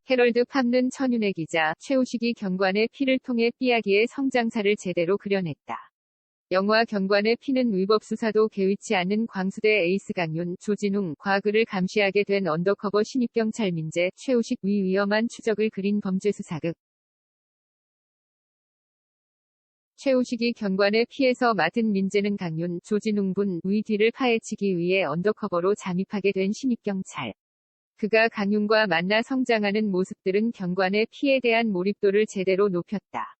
헤럴드 팝는 천윤의 기자, 최우식이 경관의 피를 통해 삐약이의 성장사를 제대로 그려냈다. 영화 경관의 피는 위법 수사도 개의치 않는 광수대 에이스 강윤, 조진웅과 그를 감시하게 된 언더커버 신입경찰 민재, 최우식 위 위험한 추적을 그린 범죄수사극. 최우식이 경관의 피에서 맡은 민재는 강윤, 조진웅 분 위 뒤를 파헤치기 위해 언더커버로 잠입하게 된 신입경찰. 그가 강윤과 만나 성장하는 모습들은 경관의 피에 대한 몰입도를 제대로 높였다.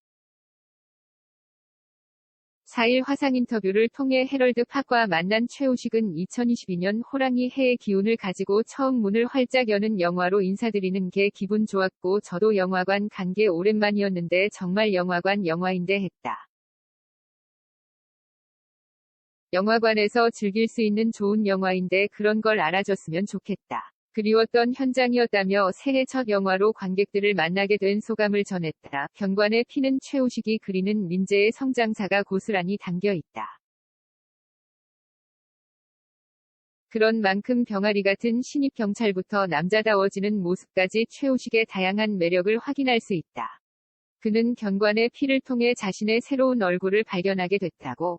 4일 화상 인터뷰를 통해 헤럴드 팝과 만난 최우식은 2022년 호랑이 해의 기운을 가지고 처음 문을 활짝 여는 영화로 인사드리는 게 기분 좋았고 저도 영화관 간 게 오랜만이었는데 정말 영화관 영화인데 했다. 영화관에서 즐길 수 있는 좋은 영화인데 그런 걸 알아줬으면 좋겠다. 그리웠던 현장이었다며 새해 첫 영화로 관객들을 만나게 된 소감을 전했다. 경관의 피는 최우식이 그리는 민재의 성장사가 고스란히 담겨 있다. 그런 만큼 병아리 같은 신입 경찰부터 남자다워지는 모습까지 최우식의 다양한 매력을 확인할 수 있다. 그는 경관의 피를 통해 자신의 새로운 얼굴을 발견하게 됐다고.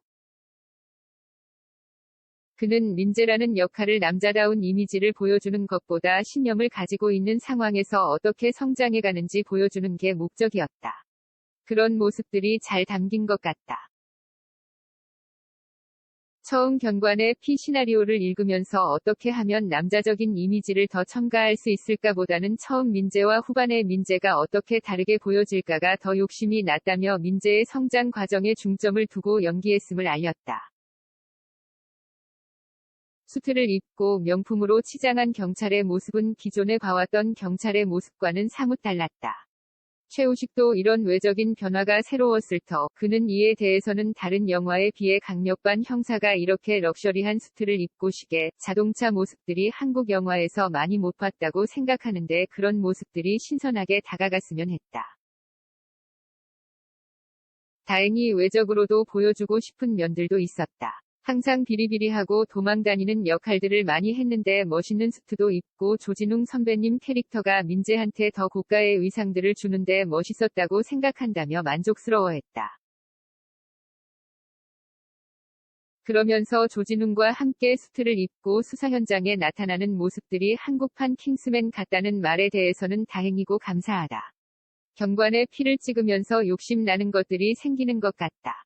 그는 민재라는 역할을 남자다운 이미지를 보여주는 것보다 신념을 가지고 있는 상황에서 어떻게 성장해가는지 보여주는 게 목적이었다. 그런 모습들이 잘 담긴 것 같다. 처음 경관의 피 시나리오를 읽으면서 어떻게 하면 남자적인 이미지를 더 첨가할 수 있을까 보다는 처음 민재와 후반의 민재가 어떻게 다르게 보여질까가 더 욕심이 났다며 민재의 성장 과정에 중점을 두고 연기했음을 알렸다. 수트를 입고 명품으로 치장한 경찰의 모습은 기존에 봐왔던 경찰의 모습과는 사뭇 달랐다. 최우식도 이런 외적인 변화가 새로웠을 터, 그는 이에 대해서는 다른 영화에 비해 강력반 형사가 이렇게 럭셔리한 수트를 입고 시계, 자동차 모습들이 한국 영화에서 많이 못 봤다고 생각하는데 그런 모습들이 신선하게 다가갔으면 했다. 다행히 외적으로도 보여주고 싶은 면들도 있었다. 항상 비리비리하고 도망다니는 역할들을 많이 했는데 멋있는 수트도 입고 조진웅 선배님 캐릭터가 민재한테 더 고가의 의상들을 주는데 멋있었다고 생각한다며 만족스러워했다. 그러면서 조진웅과 함께 수트를 입고 수사 현장에 나타나는 모습들이 한국판 킹스맨 같다는 말에 대해서는 다행이고 감사하다. 경관의 피를 찍으면서 욕심 나는 것들이 생기는 것 같다.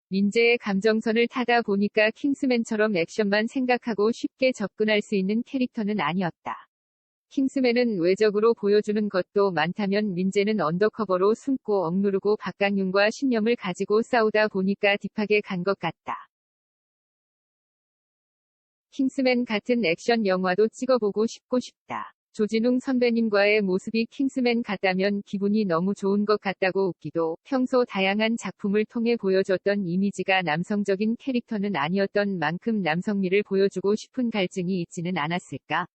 민재의 감정선을 타다 보니까 킹스맨처럼 액션만 생각하고 쉽게 접근할 수 있는 캐릭터는 아니었다. 킹스맨은 외적으로 보여주는 것도 많다면 민재는 언더커버로 숨고 억누르고 박강윤과 신념을 가지고 싸우다 보니까 딥하게 간 것 같다. 킹스맨 같은 액션 영화도 찍어보고 싶다. 조진웅 선배님과의 모습이 킹스맨 같다면 기분이 너무 좋은 것 같다고 웃기도, 평소 다양한 작품을 통해 보여줬던 이미지가 남성적인 캐릭터는 아니었던 만큼 남성미를 보여주고 싶은 갈증이 있지는 않았을까?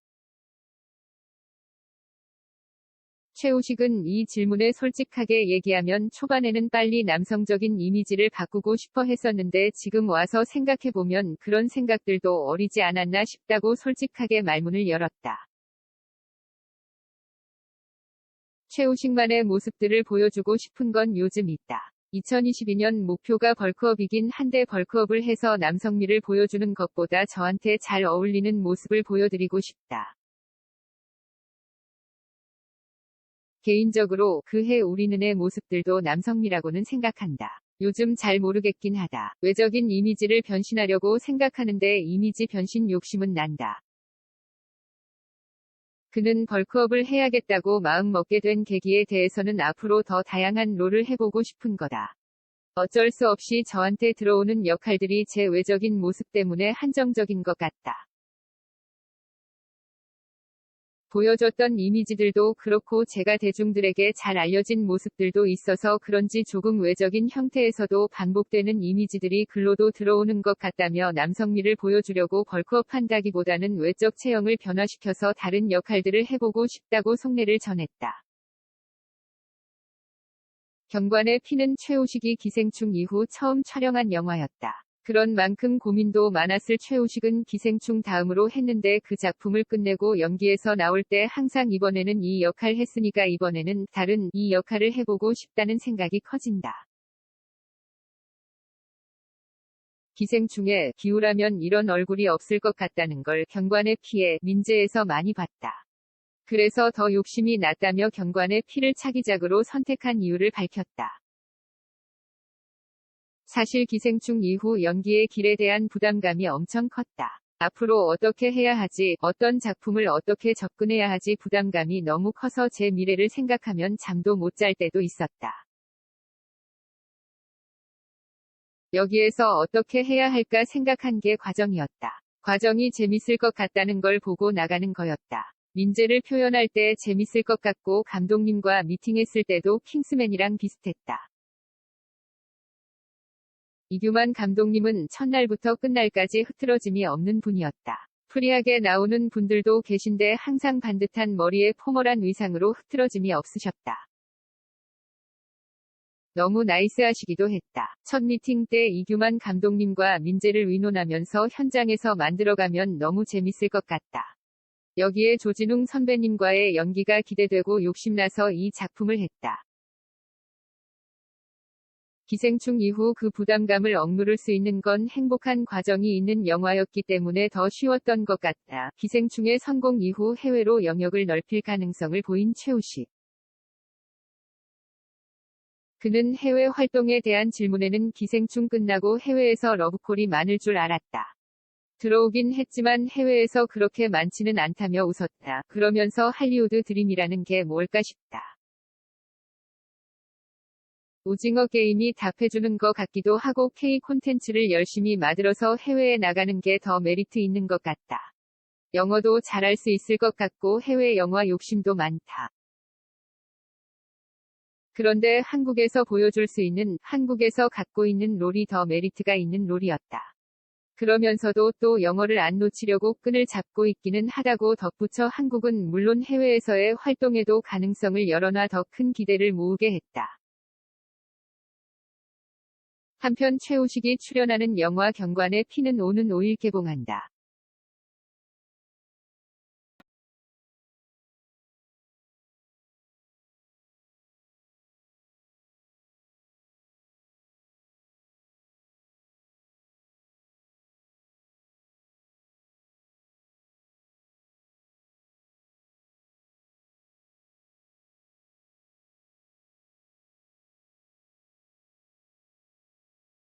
최우식은 이 질문에 솔직하게 얘기하면 초반에는 빨리 남성적인 이미지를 바꾸고 싶어 했었는데 지금 와서 생각해보면 그런 생각들도 어리지 않았나 싶다고 솔직하게 말문을 열었다. 최우식만의 모습들을 보여주고 싶은 건 요즘 있다. 2022년 목표가 벌크업이긴 한데 벌크업을 해서 남성미를 보여주는 것보다 저한테 잘 어울리는 모습을 보여드리고 싶다. 개인적으로 그해 우리 눈의 모습들도 남성미라고는 생각한다. 요즘 잘 모르겠긴 하다. 외적인 이미지를 변신하려고 생각하는데 이미지 변신 욕심은 난다. 그는 벌크업을 해야겠다고 마음먹게 된 계기에 대해서는 앞으로 더 다양한 롤을 해보고 싶은 거다. 어쩔 수 없이 저한테 들어오는 역할들이 제 외적인 모습 때문에 한정적인 것 같다. 보여줬던 이미지들도 그렇고 제가 대중들에게 잘 알려진 모습들도 있어서 그런지 조금 외적인 형태에서도 반복되는 이미지들이 글로도 들어오는 것 같다며 남성미를 보여주려고 벌크업한다기보다는 외적 체형을 변화시켜서 다른 역할들을 해보고 싶다고 속내를 전했다. 경관의 피는 최우식이 기생충 이후 처음 촬영한 영화였다. 그런 만큼 고민도 많았을 최우식은 기생충 다음으로 했는데 그 작품을 끝내고 연기에서 나올 때 항상 이번에는 이 역할 했으니까 이번에는 다른 이 역할을 해보고 싶다는 생각이 커진다. 기생충에 기우라면 이런 얼굴이 없을 것 같다는 걸 경관의 피에 민재에서 많이 봤다. 그래서 더 욕심이 났다며 경관의 피를 차기작으로 선택한 이유를 밝혔다. 사실 기생충 이후 연기의 길에 대한 부담감이 엄청 컸다. 앞으로 어떻게 해야 하지, 어떤 작품을 어떻게 접근해야 하지 부담감이 너무 커서 제 미래를 생각하면 잠도 못 잘 때도 있었다. 여기에서 어떻게 해야 할까 생각한 게 과정이었다. 과정이 재밌을 것 같다는 걸 보고 나가는 거였다. 민재를 표현할 때 재밌을 것 같고 감독님과 미팅했을 때도 킹스맨이랑 비슷했다. 이규만 감독님은 첫날부터 끝날까지 흐트러짐이 없는 분이었다. 프리하게 나오는 분들도 계신데 항상 반듯한 머리에 포멀한 의상으로 흐트러짐이 없으셨다. 너무 나이스하시기도 했다. 첫 미팅 때 이규만 감독님과 민재를 의논하면서 현장에서 만들어가면 너무 재밌을 것 같다. 여기에 조진웅 선배님과의 연기가 기대되고 욕심나서 이 작품을 했다. 기생충 이후 그 부담감을 억누를 수 있는 건 행복한 과정이 있는 영화였기 때문에 더 쉬웠던 것 같다. 기생충의 성공 이후 해외로 영역을 넓힐 가능성을 보인 최우식. 그는 해외 활동에 대한 질문에는 기생충 끝나고 해외에서 러브콜이 많을 줄 알았다. 들어오긴 했지만 해외에서 그렇게 많지는 않다며 웃었다. 그러면서 할리우드 드림이라는 게 뭘까 싶다. 오징어 게임이 답해주는 것 같기도 하고 K 콘텐츠를 열심히 만들어서 해외에 나가는 게 더 메리트 있는 것 같다. 영어도 잘할 수 있을 것 같고 해외 영화 욕심도 많다. 그런데 한국에서 보여줄 수 있는, 한국에서 갖고 있는 롤이 더 메리트가 있는 롤이었다. 그러면서도 또 영어를 안 놓치려고 끈을 잡고 있기는 하다고 덧붙여 한국은 물론 해외에서의 활동에도 가능성을 열어놔 더 큰 기대를 모으게 했다. 한편 최우식이 출연하는 영화 경관의 피는 오는 5일 개봉한다.